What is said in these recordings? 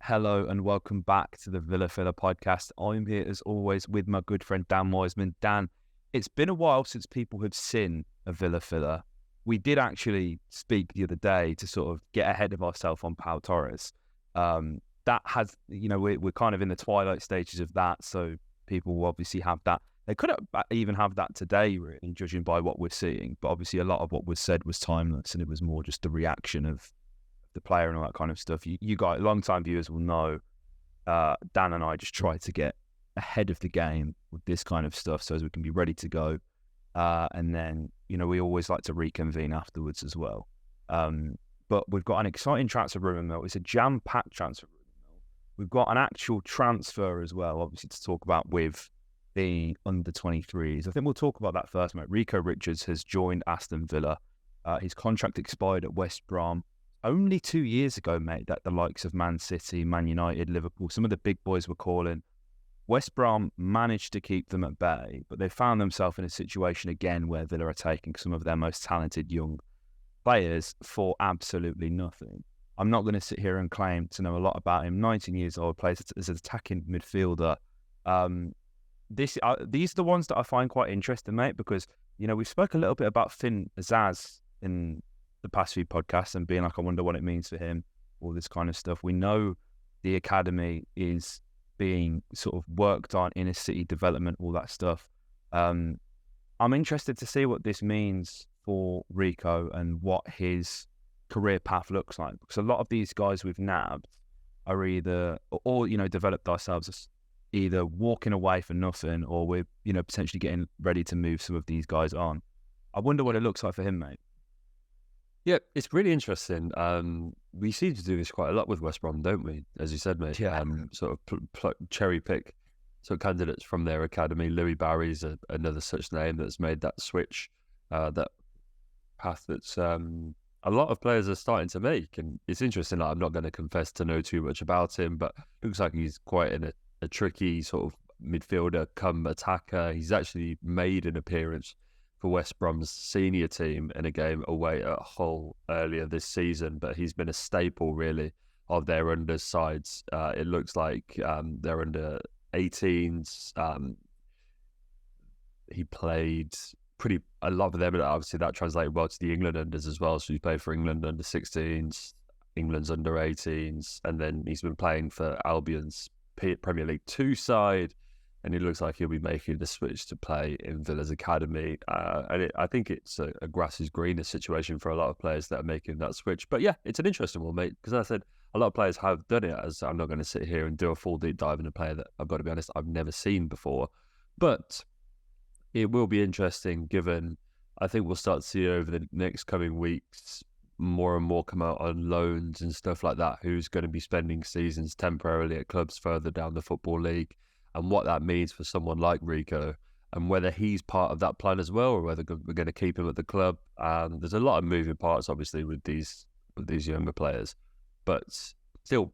Hello and welcome back to the Villa Filler podcast. I'm here as always with my good friend Dan Wiseman. Dan, it's been a while since people have seen a Villa Filler. We did actually speak the other day to sort of get ahead of ourselves on Pau Torres. That has, we're kind of in the twilight stages of that, so people will obviously have that. They could even have that today, really, judging by what we're seeing. But obviously a lot of what was said was timeless and it was more just the reaction of the player and all that kind of stuff. You guys, long-time viewers will know, Dan and I just try to get ahead of the game with this kind of stuff so as we can be ready to go. And then, we always like to reconvene afterwards as well. But we've got an exciting transfer rumour mill. It's a jam-packed transfer rumour mill. We've got an actual transfer as well, obviously, to talk about with the under-23s. I think we'll talk about that first, mate. Rico Richards has joined Aston Villa. His contract expired at West Brom only 2 years ago, mate, that the likes of Man City, Man United, Liverpool, some of the big boys were calling. West Brom managed to keep them at bay, but they found themselves in a situation again where Villa are taking some of their most talented young players for absolutely nothing. I'm not going to sit here and claim to know a lot about him. 19 years old, plays as an attacking midfielder. These are the ones that I find quite interesting, mate, because, we spoke a little bit about Finn Azaz in the past few podcasts and being like, I wonder what it means for him, all this kind of stuff. We know the academy is being sort of worked on, inner city development, all that stuff. I'm interested to see what this means for Rico and what his career path looks like, because a lot of these guys we've nabbed are either, or developed ourselves as either walking away for nothing, or we're, potentially getting ready to move some of these guys on. I wonder what it looks like for him, mate. Yeah, it's really interesting. We seem to do this quite a lot with West Brom, don't we? As you said, mate. Yeah. Sort of cherry pick sort of candidates from their academy. Louis Barry's another such name that's made that switch, that path that's a lot of players are starting to make. And it's interesting. I'm not going to confess to know too much about him, but looks like he's quite in a tricky sort of midfielder come attacker. He's actually made an appearance for West Brom's senior team in a game away at Hull earlier this season, but he's been a staple really of their under sides. It looks like they're under 18s. He played a lot of them, and obviously that translated well to the England unders as well. So he played for England under 16s, England's under 18s, and then he's been playing for Albion's Premier League 2 side. And it looks like he'll be making the switch to play in Villa's academy. I think it's a grass is greener situation for a lot of players that are making that switch. But yeah, it's an interesting one, mate, because as I said, a lot of players have done it. As I'm not going to sit here and do a full deep dive in a player that, I've got to be honest, I've never seen before. But it will be interesting, given I think we'll start to see over the next coming weeks more and more come out on loans and stuff like that, who's going to be spending seasons temporarily at clubs further down the Football League, and what that means for someone like Rico, and whether he's part of that plan as well, or whether we're going to keep him at the club. There's a lot of moving parts, obviously, with these younger players, but still,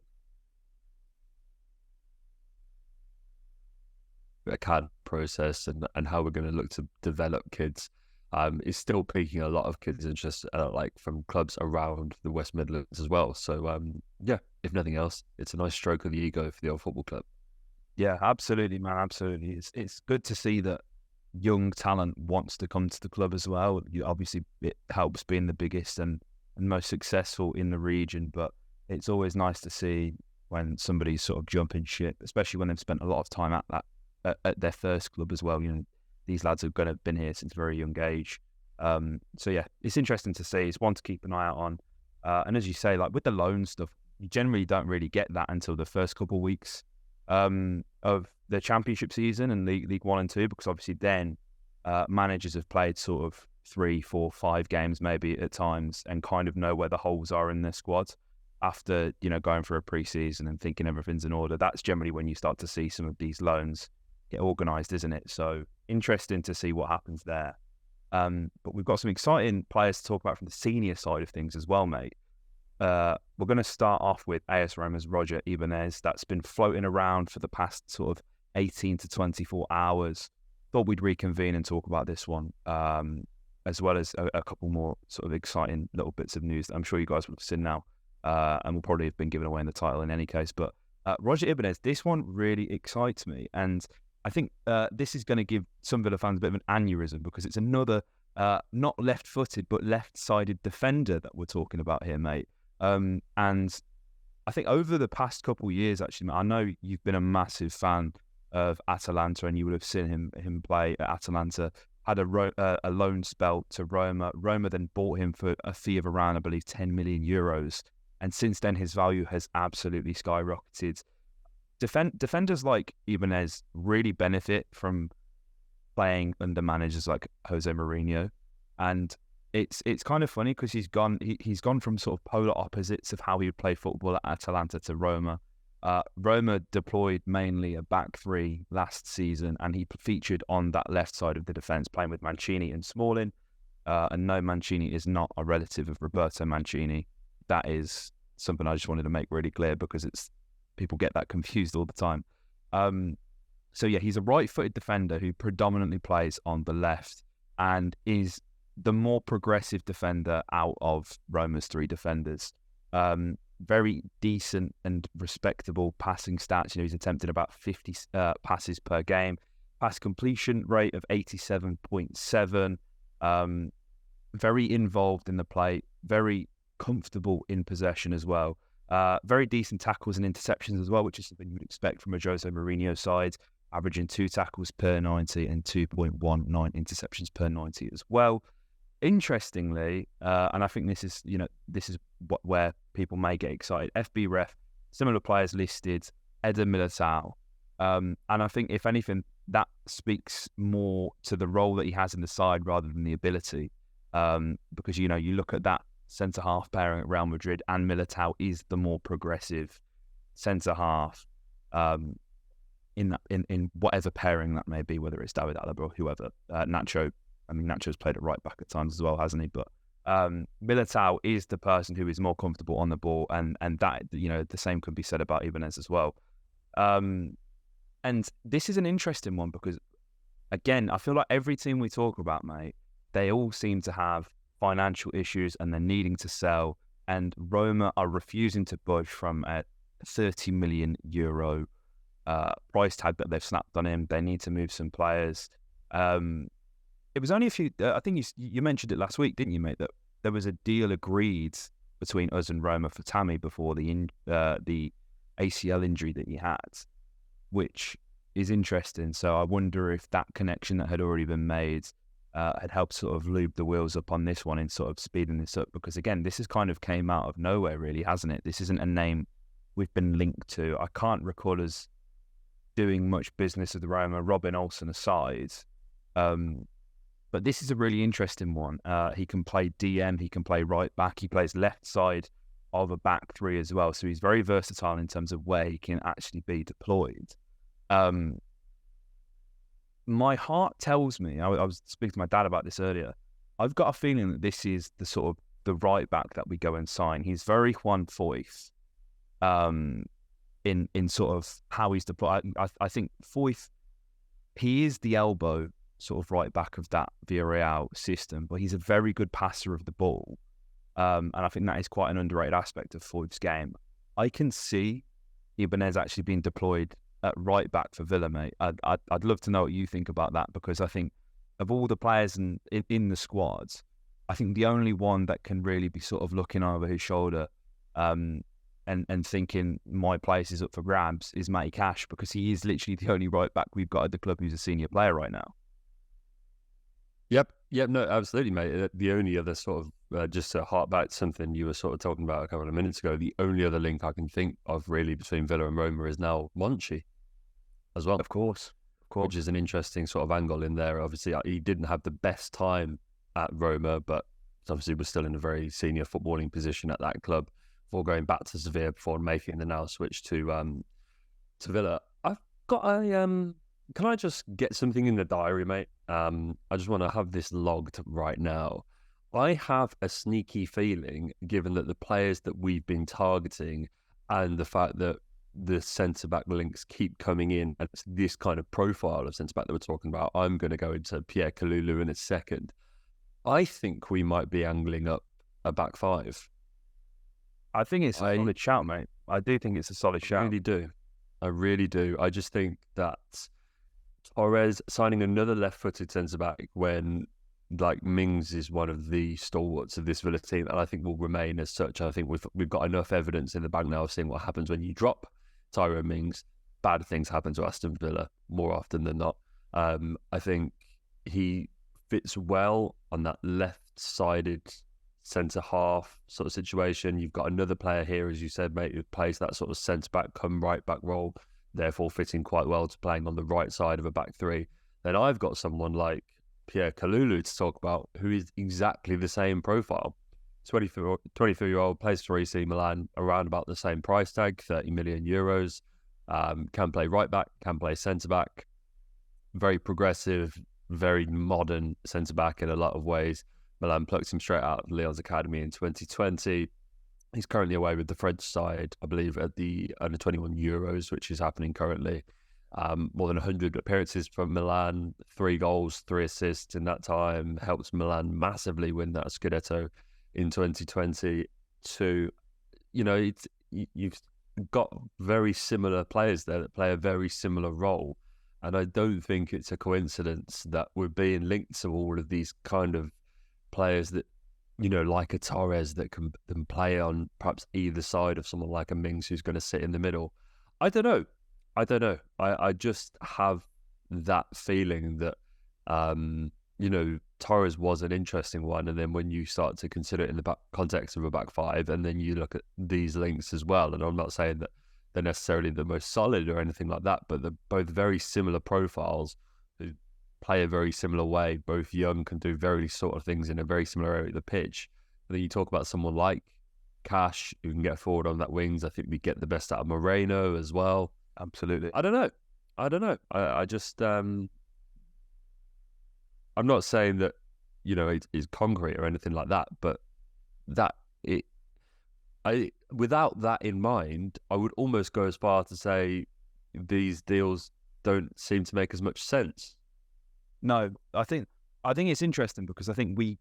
a CAD process and how we're going to look to develop kids is still piquing a lot of kids' interest, like from clubs around the West Midlands as well. So yeah, if nothing else, it's a nice stroke of the ego for the old football club. Yeah, absolutely, man. Absolutely. It's good to see that young talent wants to come to the club as well. Obviously, it helps being the biggest and most successful in the region, but it's always nice to see when somebody's sort of jumping ship, especially when they've spent a lot of time at their first club as well. These lads have been here since a very young age. So yeah, it's interesting to see. It's one to keep an eye out on. And as you say, like with the loan stuff, you generally don't really get that until the first couple of weeks of the championship season and League 1 and 2, because obviously then managers have played sort of 3, 4, 5 games maybe at times and kind of know where the holes are in their squad after, going for a pre-season and thinking everything's in order. That's generally when you start to see some of these loans get organised, isn't it? So interesting to see what happens there. But we've got some exciting players to talk about from the senior side of things as well, mate. We're going to start off with AS Roma's Roger Ibanez. That's been floating around for the past sort of 18 to 24 hours. Thought we'd reconvene and talk about this one, as well as a couple more sort of exciting little bits of news that I'm sure you guys would have seen now, and will probably have been given away in the title in any case. But Roger Ibanez, this one really excites me. And I think this is going to give some Villa fans a bit of an aneurysm because it's another not left-footed but left-sided defender that we're talking about here, mate. And I think over the past couple of years, actually, I know you've been a massive fan of Atalanta and you would have seen him play at Atalanta. Had a loan spell to Roma. Roma then bought him for a fee of around, I believe, 10 million euros. And since then, his value has absolutely skyrocketed. Defenders like Ibanez really benefit from playing under managers like Jose Mourinho. And it's kind of funny because he's gone from sort of polar opposites of how he would play football at Atalanta to Roma. Roma deployed mainly a back three last season, and he featured on that left side of the defence, playing with Mancini and Smalling. And no, Mancini is not a relative of Roberto Mancini. That is something I just wanted to make really clear because people get that confused all the time. So yeah, he's a right-footed defender who predominantly plays on the left and is the more progressive defender out of Roma's three defenders. Very decent and respectable passing stats. He's attempted about 50 passes per game. Pass completion rate of 87.7. Very involved in the play. Very comfortable in possession as well. Very decent tackles and interceptions as well, which is something you would expect from a Jose Mourinho side. Averaging 2 tackles per 90 and 2.19 interceptions per 90 as well. Interestingly, and I think this is where people may get excited. FB Ref, similar players listed, Eder Militao, and I think if anything, that speaks more to the role that he has in the side rather than the ability. Because you look at that centre half pairing at Real Madrid, and Militao is the more progressive centre half. In whatever pairing that may be, whether it's David Alaba or whoever. Nacho's played at right back at times as well, hasn't he? But Militao is the person who is more comfortable on the ball, and that the same could be said about Ibanez as well. And this is an interesting one because, again, I feel like every team we talk about, mate, they all seem to have financial issues and they're needing to sell. And Roma are refusing to budge from a 30 million euro price tag that they've snapped on him. They need to move some players. It was only a few. I think you mentioned it last week, didn't you, mate? That there was a deal agreed between us and Roma for Tammy before the ACL injury that he had, which is interesting. So I wonder if that connection that had already been made had helped sort of lube the wheels up on this one and sort of speeding this up. Because again, this has kind of came out of nowhere, really, hasn't it? This isn't a name we've been linked to. I can't recall us doing much business with Roma, Robin Olsen aside. But this is a really interesting one. He can play DM, he can play right back, he plays left side of a back three as well. So he's very versatile in terms of where he can actually be deployed. My heart tells me, I was speaking to my dad about this earlier, I've got a feeling that this is the sort of the right back that we go and sign. He's very Juan Foyth in sort of how he's deployed. I think Foyth, he is the elbow sort of right back of that Villarreal system, but he's a very good passer of the ball. And I think that is quite an underrated aspect of Foyth's game. I can see Ibanez actually being deployed at right back for Villa, mate. I'd love to know what you think about that, because I think of all the players in the squads, I think the only one that can really be sort of looking over his shoulder and thinking my place is up for grabs is Matty Cash, because he is literally the only right back we've got at the club who's a senior player right now. Yep, no, absolutely, mate. The only other sort of, just to hark back to something you were sort of talking about a couple of minutes ago, the only other link I can think of really between Villa and Roma is now Monchi as well. Of course. Which is an interesting sort of angle in there. Obviously, he didn't have the best time at Roma, but obviously was still in a very senior footballing position at that club before going back to Sevilla before making the now switch to Villa. I've got a... Can I just get something in the diary, mate? I just want to have this logged right now. I have a sneaky feeling, given that the players that we've been targeting and the fact that the centre-back links keep coming in, and it's this kind of profile of centre-back that we're talking about, I'm going to go into Pierre Kalulu in a second. I think we might be angling up a back five. I think it's a solid shout, mate. I do think it's a solid shout. I really do. I really do. I just think that Torres signing another left-footed centre-back when like Mings is one of the stalwarts of this Villa team, and I think will remain as such. I think we've got enough evidence in the bank now of seeing what happens when you drop Tyrone Mings. Bad things happen to Aston Villa more often than not. I think he fits well on that left-sided centre half sort of situation. You've got another player here, as you said, mate, who plays that sort of centre back come right back role, therefore fitting quite well to playing on the right side of a back three. Then I've got someone like Pierre Kalulu to talk about, who is exactly the same profile. 24-year-old, plays for AC Milan, around about the same price tag, 30 million euros. Can play right back, can play centre back. Very progressive, very modern centre back in a lot of ways. Milan plucked him straight out of Lyon's academy in 2020. He's currently away with the French side, I believe, at the under-21 Euros, which is happening currently. More than 100 appearances for Milan, 3 goals, 3 assists in that time. Helped Milan massively win that Scudetto in 2022. You know, you've got very similar players there that play a very similar role. And I don't think it's a coincidence that we're being linked to all of these kind of players that, you know, like a Torres that can play on perhaps either side of someone like a Mings who's going to sit in the middle. I don't know. I just have that feeling that, you know, Torres was an interesting one. And then when you start to consider it in the context of a back five, and then you look at these links as well, and I'm not saying that they're necessarily the most solid or anything like that, but they're both very similar profiles who play a very similar way. Both young, can do very sort of things in a very similar area of the pitch. And then you talk about someone like Cash, who can get forward on that wings. I think we get the best out of Moreno as well. Absolutely. I don't know. I just, I'm not saying that, you know, it is concrete or anything like that, but without that in mind, I would almost go as far to say these deals don't seem to make as much sense. No, I think it's interesting because I think we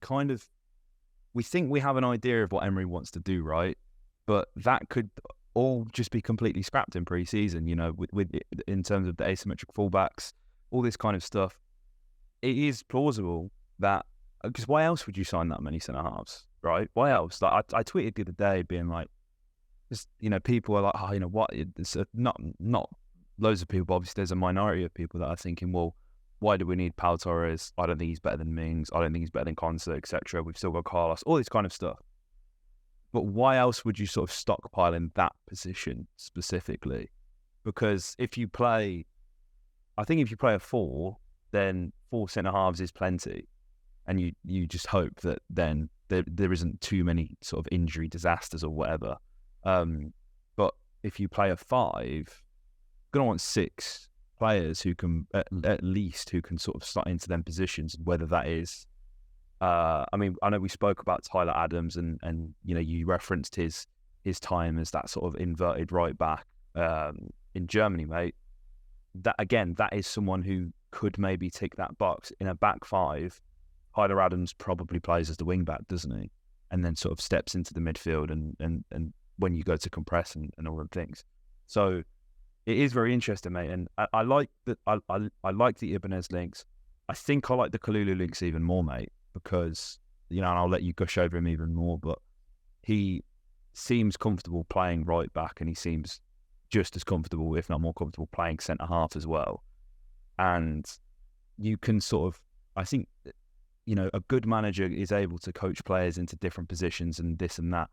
think we have an idea of what Emery wants to do, right? But that could all just be completely scrapped in pre-season, you know, with in terms of the asymmetric fullbacks, all this kind of stuff. It is plausible that, because why else would you sign that many centre halves, right? Why else? Like I tweeted the other day being like, just, you know, people are like, oh, you know what? It's not loads of people, but obviously there's a minority of people that are thinking, well, why do we need Pau Torres? I don't think he's better than Mings. I don't think he's better than Konsa, etc. We've still got Carlos, all this kind of stuff. But why else would you sort of stockpile in that position specifically? Because if you play a 4, then 4 centre halves is plenty, and you just hope that then there isn't too many sort of injury disasters or whatever. But if you play a 5, you're gonna want 6 players who can at least who can sort of slot into them positions, whether that is. I mean, I know we spoke about Tyler Adams, and you know, you referenced his time as that sort of inverted right back in Germany, mate. That again, that is someone who could maybe tick that box in a back 5. Tyler Adams probably plays as the wing back, doesn't he? And then sort of steps into the midfield and when you go to compress and all the things. So it is very interesting, mate. And I like that. I like the Ibanez links. I think I like the Kalulu links even more, mate, because, you know, and I'll let you gush over him even more, but he seems comfortable playing right back, and he seems just as comfortable, if not more comfortable, playing centre half as well. And you can sort of, I think, you know, a good manager is able to coach players into different positions and this and that.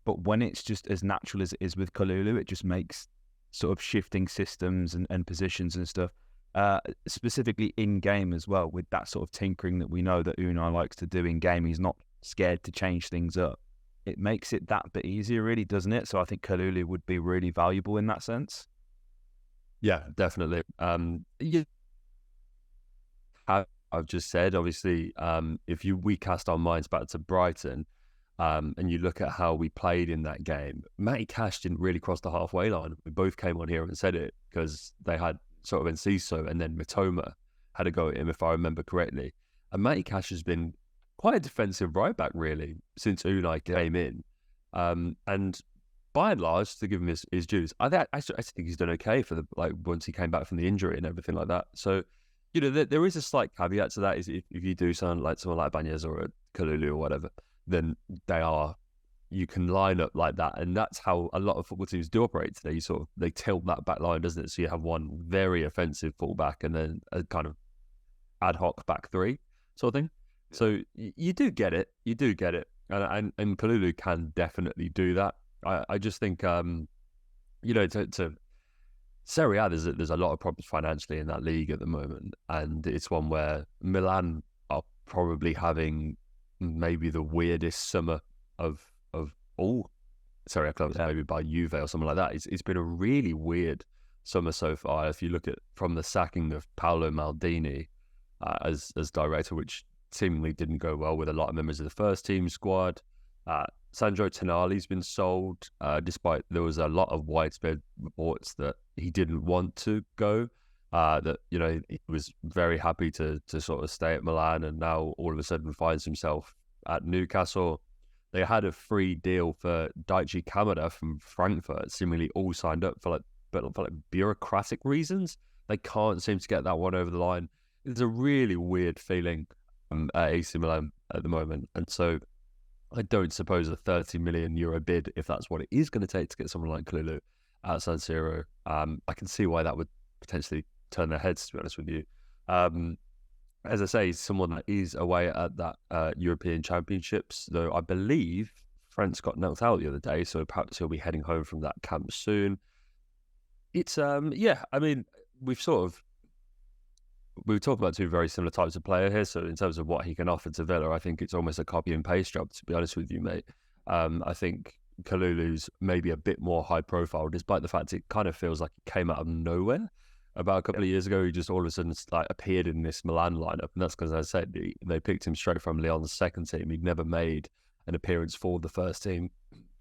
But when it's just as natural as it is with Kalulu, it just makes sort of shifting systems and positions and stuff, specifically in game as well, with that sort of tinkering that we know that Unai likes to do in game. He's not scared to change things up. It makes it that bit easier, really, doesn't it? So I think Kalulu would be really valuable in that sense. Yeah, definitely. I've just said, obviously, if we cast our minds back to Brighton, and you look at how we played in that game, Matty Cash didn't really cross the halfway line. We both came on here and said it, because they had sort of Enciso and then Mitoma had a go at him, if I remember correctly. And Matty Cash has been quite a defensive right back, really, since Unai came in. And by and large, to give him his dues, I think he's done okay for once he came back from the injury and everything like that. So, there is a slight caveat to that, is if you do someone like Ibanez or a Kalulu or whatever, then you can line up like that, and that's how a lot of football teams do operate today. They tilt that back line, doesn't it? So you have one very offensive fullback and then a kind of ad hoc back three sort of thing. So you do get it, and Kalulu can definitely do that. I just think to Serie A, there's a lot of problems financially in that league at the moment, and it's one where Milan are probably having maybe the weirdest summer of all Serie A clubs, maybe by Juve or something like that. It's been a really weird summer so far. If you look at from the sacking of Paolo Maldini as director, which seemingly didn't go well with a lot of members of the first team squad. Sandro Tonali's been sold, despite there was a lot of widespread reports that he didn't want to go. That he was very happy to sort of stay at Milan, and now all of a sudden finds himself at Newcastle. They had a free deal for Daichi Kamada from Frankfurt, seemingly all signed up for bureaucratic reasons. They can't seem to get that one over the line. It's a really weird feeling at AC Milan at the moment, and so I don't suppose a €30 million bid, if that's what it is going to take to get someone like Kalulu at San Siro, I can see why that would potentially turn their heads, to be honest with you. As I say, someone that is away at that European Championships, though I believe France got knocked out the other day, so perhaps he'll be heading home from that camp soon. It's, I mean, we were talking about two very similar types of player here, so in terms of what he can offer to Villa, I think it's almost a copy and paste job, to be honest with you, mate. I think Kalulu's maybe a bit more high profile, despite the fact it kind of feels like he came out of nowhere. About a couple of years ago, he just all of a sudden appeared in this Milan lineup, and that's because, as I said, they picked him straight from Lyon's second team. He'd never made an appearance for the first team.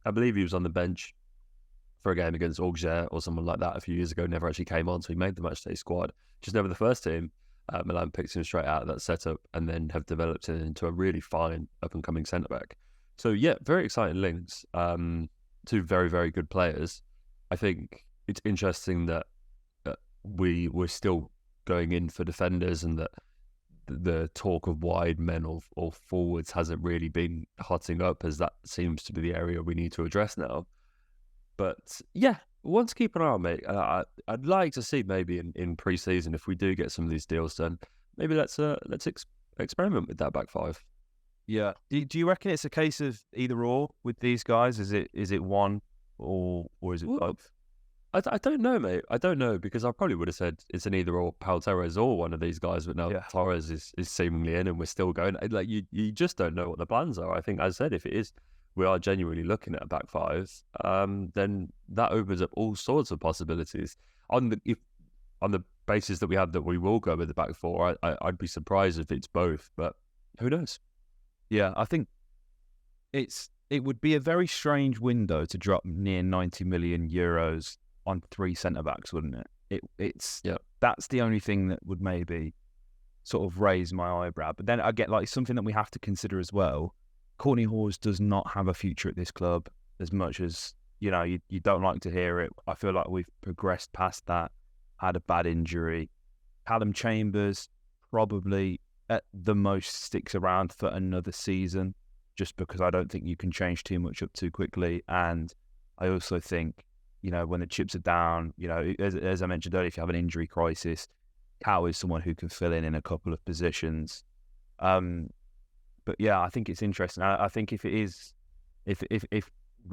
I believe he was on the bench for a game against Auxerre or someone like that a few years ago, never actually came on, so he made the matchday squad, just never the first team. Milan picked him straight out of that setup and then have developed him into a really fine up-and-coming centre-back. So, yeah, very exciting links. Two very, very good players. I think it's interesting that we're still going in for defenders, and that the talk of wide men or forwards hasn't really been hotting up, as that seems to be the area we need to address now. But yeah, one to keep an eye on, mate. I'd like to see maybe in pre-season, if we do get some of these deals done, maybe let's experiment with that back five. Yeah. Do you reckon it's a case of either or with these guys? Is it one or is it both? I don't know, mate. I don't know, because I probably would have said it's an either or, Pau Torres or one of these guys, but now Torres is seemingly in and we're still going. Like you just don't know what the plans are. I think, as I said, if it is, we are genuinely looking at a back five, then that opens up all sorts of possibilities. On the basis that we have that we will go with the back four, I'd be surprised if it's both, but who knows? Yeah, I think it would be a very strange window to drop near €90 million on three centre-backs, wouldn't it? That's the only thing that would maybe sort of raise my eyebrow. But then I get something that we have to consider as well. Courtney Hawes does not have a future at this club, as much as, you don't like to hear it. I feel like we've progressed past that, had a bad injury. Callum Chambers probably at the most sticks around for another season, just because I don't think you can change too much up too quickly. And I also think, when the chips are down, as I mentioned earlier, if you have an injury crisis, Cow is someone who can fill in a couple of positions. But yeah, I think it's interesting. I think if it is, if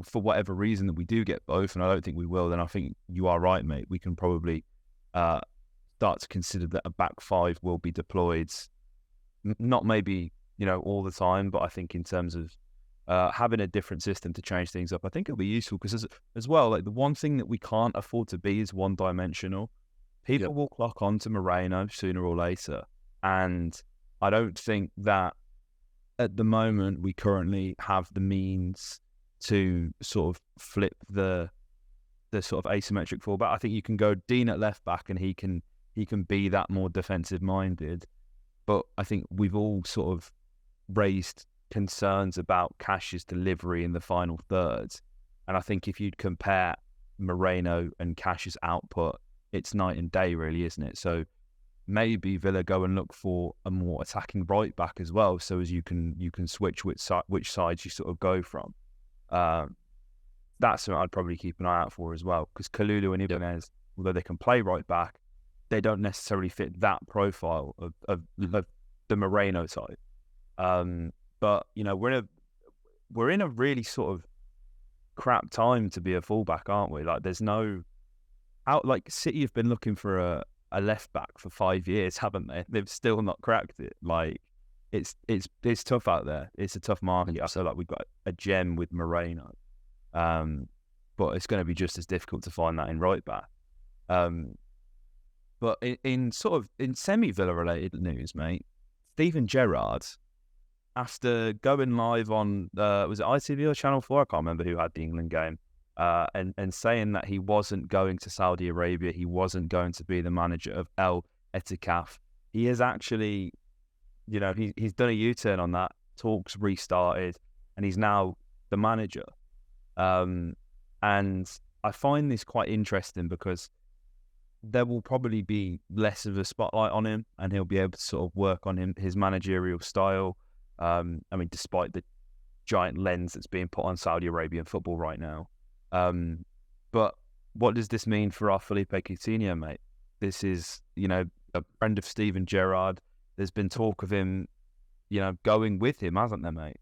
for whatever reason that we do get both, and I don't think we will, then I think you are right, mate. We can probably start to consider that a back five will be deployed, not maybe, all the time, but I think in terms of having a different system to change things up, I think it'll be useful, because as well, the one thing that we can't afford to be is one-dimensional. People will clock on to Moreno sooner or later, and I don't think that at the moment we currently have the means to sort of flip the sort of asymmetric fullback. I think you can go Dean at left back and he can be that more defensive minded, but I think we've all sort of raised concerns about Cash's delivery in the final third, And I think if you'd compare Moreno and Cash's output, it's night and day, really, isn't it? So maybe Villa go and look for a more attacking right back as well, so as you can switch which sides you sort of go from. That's something I'd probably keep an eye out for as well, because Kalulu and Ibanez, although they can play right back, they don't necessarily fit that profile of the Moreno type. But you know, we're in a really sort of crap time to be a fullback, aren't we? Like, there's no like City have been looking for a left back for 5 years, haven't they? They've still not cracked it. Like, it's tough out there. It's a tough market. I feel like we've got a gem with Moreno, but it's going to be just as difficult to find that in right back. But in semi-Villa related news, mate, Steven Gerrard, after going live on was it ITV or Channel 4? I can't remember who had the England game. And saying that he wasn't going to Saudi Arabia, he wasn't going to be the manager of El Etikaf. He is actually, you know, he's done a U-turn on that. Talks restarted, and he's now the manager. And I find this quite interesting because there will probably be less of a spotlight on him, and he'll be able to sort of work on his managerial style. I mean, despite the giant lens that's being put on Saudi Arabian football right now. But what does this mean for our Philippe Coutinho, mate? This is, you know, a friend of Steven Gerrard. There's been talk of him, you know, going with him, hasn't there, mate?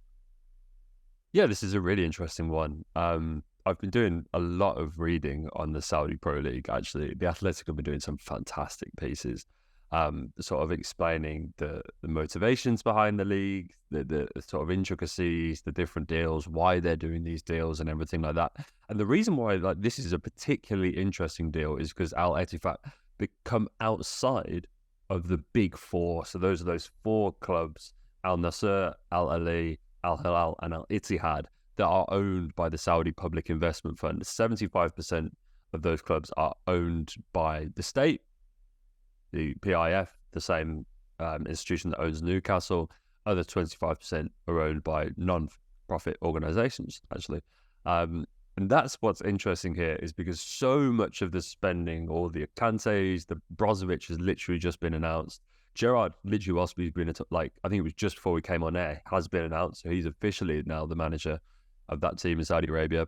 Yeah, this is a really interesting one. I've been doing a lot of reading on the Saudi Pro League, actually. The Athletic have been doing some fantastic pieces, sort of explaining the motivations behind the league, the sort of intricacies, the different deals, why they're doing these deals and everything like that. And the reason why this is a particularly interesting deal is because Al Ettifaq become outside of the big four. So those are those four clubs, Al Nasser, Al Ahly, Al Hilal and Al Ittihad, that are owned by the Saudi Public Investment Fund. 75% of those clubs are owned by the state, the PIF, the same institution that owns Newcastle. Other 25% are owned by non-profit organizations, actually. And that's what's interesting here, is because so much of the spending, all the Akantes, the Brozovic has literally just been announced. Gerrard, literally whilst we've been, I think it was just before we came on air, has been announced. So he's officially now the manager of that team in Saudi Arabia.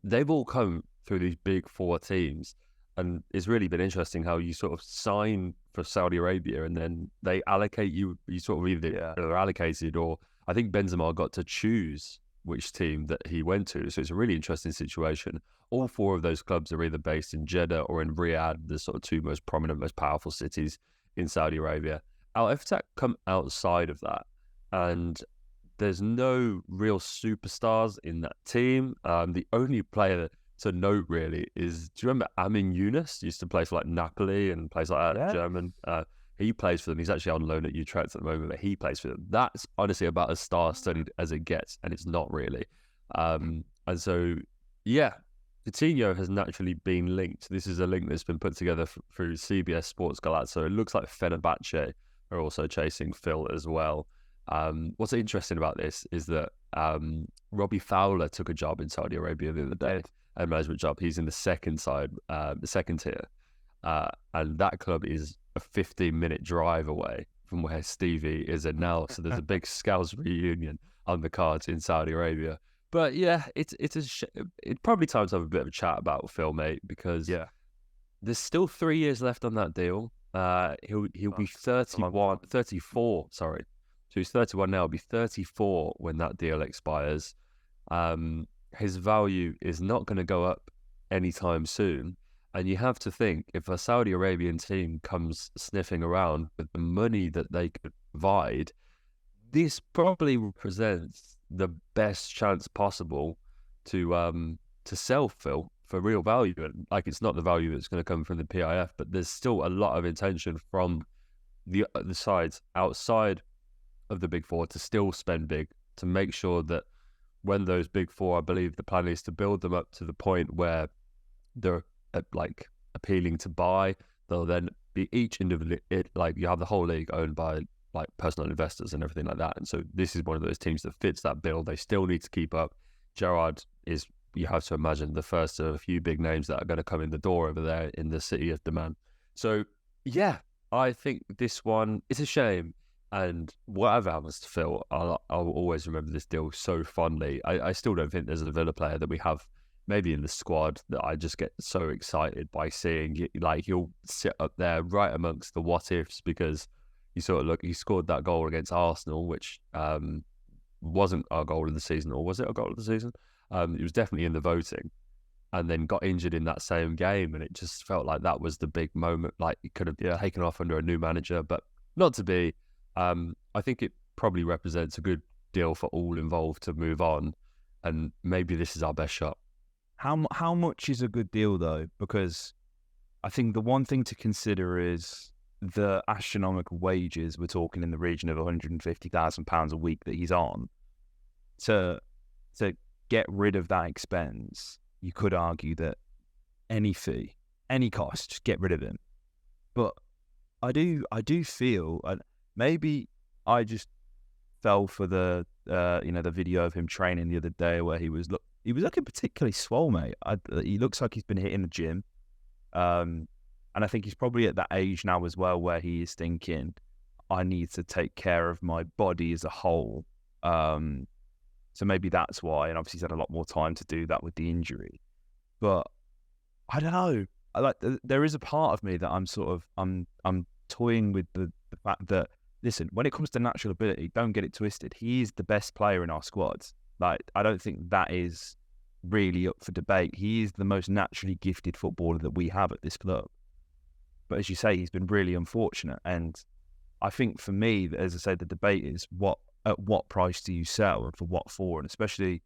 They've all come through these big four teams. And it's really been interesting how you sort of sign for Saudi Arabia and then they allocate you sort of either are allocated, or I think Benzema got to choose which team that he went to. So it's a really interesting situation. All four of those clubs are either based in Jeddah or in Riyadh, the sort of two most prominent, most powerful cities in Saudi Arabia. Al Ittihad come outside of that, and there's no real superstars in that team. The only player to note really is, do you remember Amin Yunus? He used to play for like Napoli and plays like that, German. He plays for them. He's actually on loan at Utrecht at the moment, but he plays for them. That's honestly about as star-studded as it gets, and it's not really. And so, yeah, Coutinho has naturally been linked. This is a link that's been put together through CBS Sports Galat. So it looks like Fenerbahce are also chasing Phil as well. What's interesting about this is that Robbie Fowler took a job in Saudi Arabia the other day, a management job. He's in the second side, the second tier. And that club is a 15-minute drive away from where Stevie is at now. So there's a big Scouts reunion on the cards in Saudi Arabia. But yeah, it's probably time to have a bit of a chat about Phil, mate, because there's still 3 years left on that deal. He'll be 34, sorry. So he's 31 now, he'll be 34 when that deal expires. His value is not going to go up anytime soon. And you have to think, if a Saudi Arabian team comes sniffing around with the money that they could provide, this probably represents the best chance possible to sell Phil for real value. And like, it's not the value that's going to come from the PIF, but there's still a lot of intention from the sides outside of the big four to still spend big, to make sure that when those big four, I believe the plan is to build them up to the point where they're like appealing to buy. They'll then be each individual, like you have the whole league owned by like personal investors and everything like that. And so this is one of those teams that fits that bill. They still need to keep up. Gerrard is you have to imagine the first of a few big names that are going to come in the door over there in the city of demand. So, yeah, I think this one is a shame. And whatever happens to Phil, I'll always remember this deal so fondly. I still don't think there's a Villa player that we have maybe in the squad that I just get so excited by seeing. Like, he'll sit up there right amongst the what ifs, because you sort of look, he scored that goal against Arsenal, which wasn't our goal of the season, or was it our goal of the season? It was definitely in the voting, and then got injured in that same game, and it just felt like that was the big moment. Like, he could have taken off under a new manager, but not to be. I think it probably represents a good deal for all involved to move on, and maybe this is our best shot. How much is a good deal though? Because I think the one thing to consider is the astronomical wages. We're talking in the region of £150,000 a week that he's on. To get rid of that expense, you could argue that any fee, any cost, just get rid of him. But I do feel, maybe I just fell for the the video of him training the other day where he was looking particularly swole, mate. He looks like he's been hitting the gym, and I think he's probably at that age now as well where he is thinking, I need to take care of my body as a whole. So maybe that's why, and obviously he's had a lot more time to do that with the injury. But I don't know. There is a part of me that I'm toying with the fact that, listen, when it comes to natural ability, don't get it twisted. He is the best player in our squad. Like, I don't think that is really up for debate. He is the most naturally gifted footballer that we have at this club. But as you say, he's been really unfortunate. And I think for me, as I say, the debate is at what price do you sell and for what for? And especially,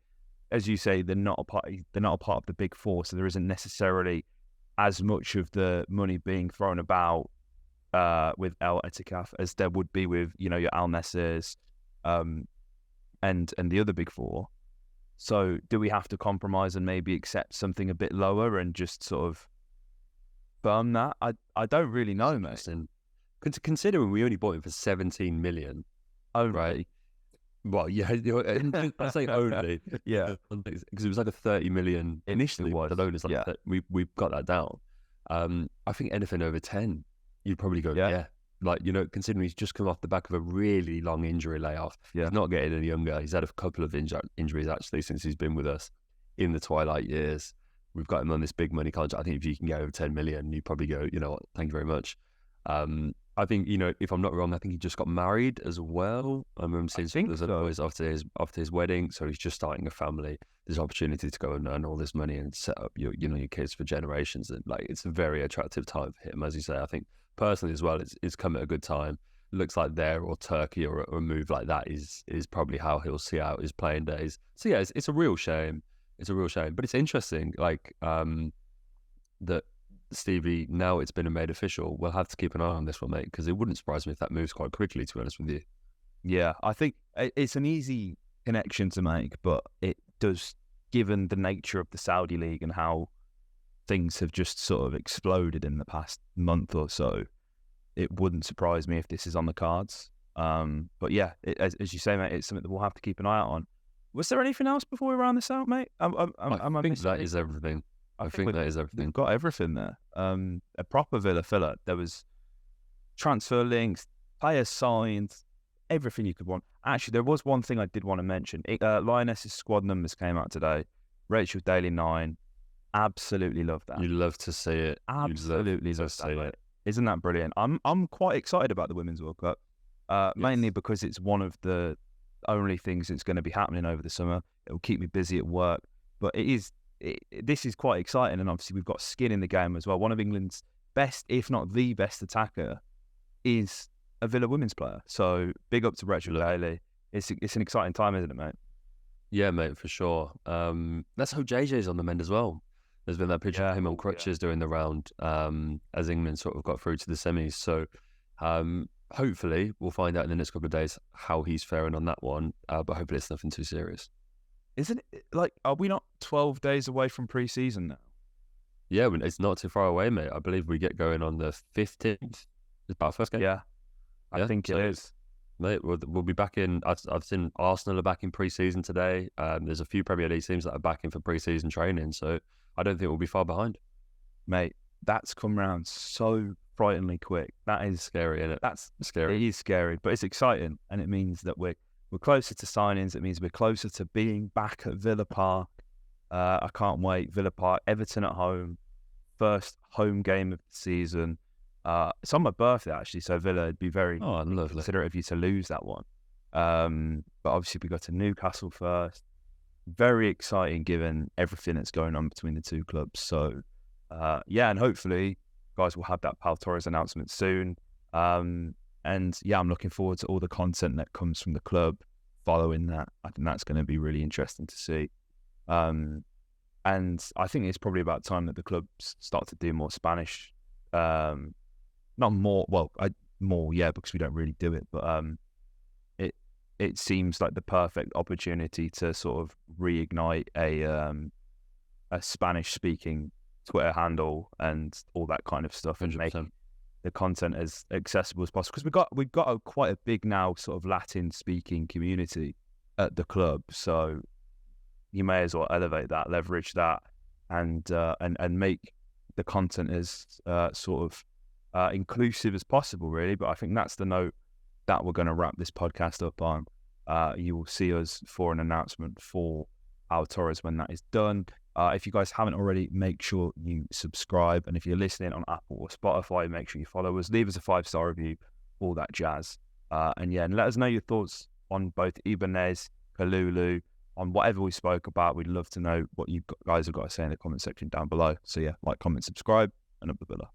as you say, they're not a part of the big four, so there isn't necessarily as much of the money being thrown about with El Etikaf as there would be with your Al Nassers and the other big four. So do we have to compromise and maybe accept something a bit lower and just sort of firm that? I don't really know, mate. Considering we only bought him for 17 million. Oh, right. Well, yeah, I say only, yeah, because it was like a 30 million initially. The loan is like we've got that down. I think anything over 10, you'd probably go, yeah. Like, considering he's just come off the back of a really long injury layoff. Yeah. He's not getting any younger. He's had a couple of injuries actually since he's been with us in the twilight years. We've got him on this big money contract. I think if you can get over 10 million, you probably go, thank you very much. I think, if I'm not wrong, I think he just got married as well. I remember seeing some of those boys after his wedding. So he's just starting a family. There's opportunity to go and earn all this money and set up your kids for generations. And like, it's a very attractive time for him, as you say. I think personally as well, it's come at a good time. It looks like there or Turkey or a move like that is probably how he'll see out his playing days. So yeah, it's a real shame. It's a real shame, but it's interesting. Like that. Stevie, now it's been made official, we'll have to keep an eye on this one, mate, because it wouldn't surprise me if that moves quite quickly, to be honest with you. Yeah, I think it's an easy connection to make, but it does, given the nature of the Saudi League and how things have just sort of exploded in the past month or so, it wouldn't surprise me if this is on the cards. But yeah, as you say, mate, it's something that we'll have to keep an eye out on. Was there anything else before we round this out, mate? I think that is everything. I think that is everything. We've got everything there. A proper Villa filler. There was transfer links, players signed, everything you could want. Actually, there was one thing I did want to mention. Lioness's squad numbers came out today. Rachel Daly 9. Absolutely love that. You love to see it. Absolutely love to see it. Isn't that brilliant? I'm quite excited about the Women's World Cup, mainly because it's one of the only things that's going to be happening over the summer. It will keep me busy at work, but this is quite exciting, and obviously we've got skin in the game as well. One of England's best, if not the best attacker, is a Villa women's player. So big up to Rachel Daly. It's an exciting time, isn't it, mate? Yeah, mate, for sure. Let's hope JJ's on the mend as well. There's been that picture of him on crutches doing the round as England sort of got through to the semis. So hopefully we'll find out in the next couple of days how he's faring on that one. But hopefully it's nothing too serious. Isn't it, like, are we not 12 days away from pre-season now? Yeah, it's not too far away, mate. I believe we get going on the 15th. Is that our first game? Yeah, I think it is. Mate, we'll be back in. I've seen Arsenal are back in pre-season today. There's a few Premier League teams that are back in for pre-season training, so I don't think we'll be far behind. Mate, that's come round so frighteningly quick. That is Scary, isn't it? That's scary. It is scary, but it's exciting, and it means that we're closer to signings. It means we're closer to being back at Villa Park. I can't wait. Villa Park, Everton at home, first home game of the season. It's on my birthday actually, so Villa would be very considerate of you to lose that one. But obviously we got to Newcastle first. Very exciting given everything that's going on between the two clubs. So and hopefully guys will have that Pau Torres announcement soon. And yeah, I'm looking forward to all the content that comes from the club following that. I think that's going to be really interesting to see. And I think it's probably about time that the clubs start to do more Spanish. Not more, well, more, yeah, because we don't really do it. But it seems like the perfect opportunity to sort of reignite a Spanish-speaking Twitter handle and all that kind of stuff, and 100%. make the content as accessible as possible. Because we've got quite a big now sort of Latin-speaking community at the club, so you may as well elevate that, leverage that, and make the content as sort of inclusive as possible, really. But I think that's the note that we're going to wrap this podcast up on. You will see us for an announcement for Pau Torres when that is done. If you guys haven't already, make sure you subscribe. And if you're listening on Apple or Spotify, make sure you follow us. Leave us a 5-star review, all that jazz. And let us know your thoughts on both Ibanez, Kalulu, on whatever we spoke about. We'd love to know what you guys have got to say in the comment section down below. So yeah, like, comment, subscribe, and up the Villa.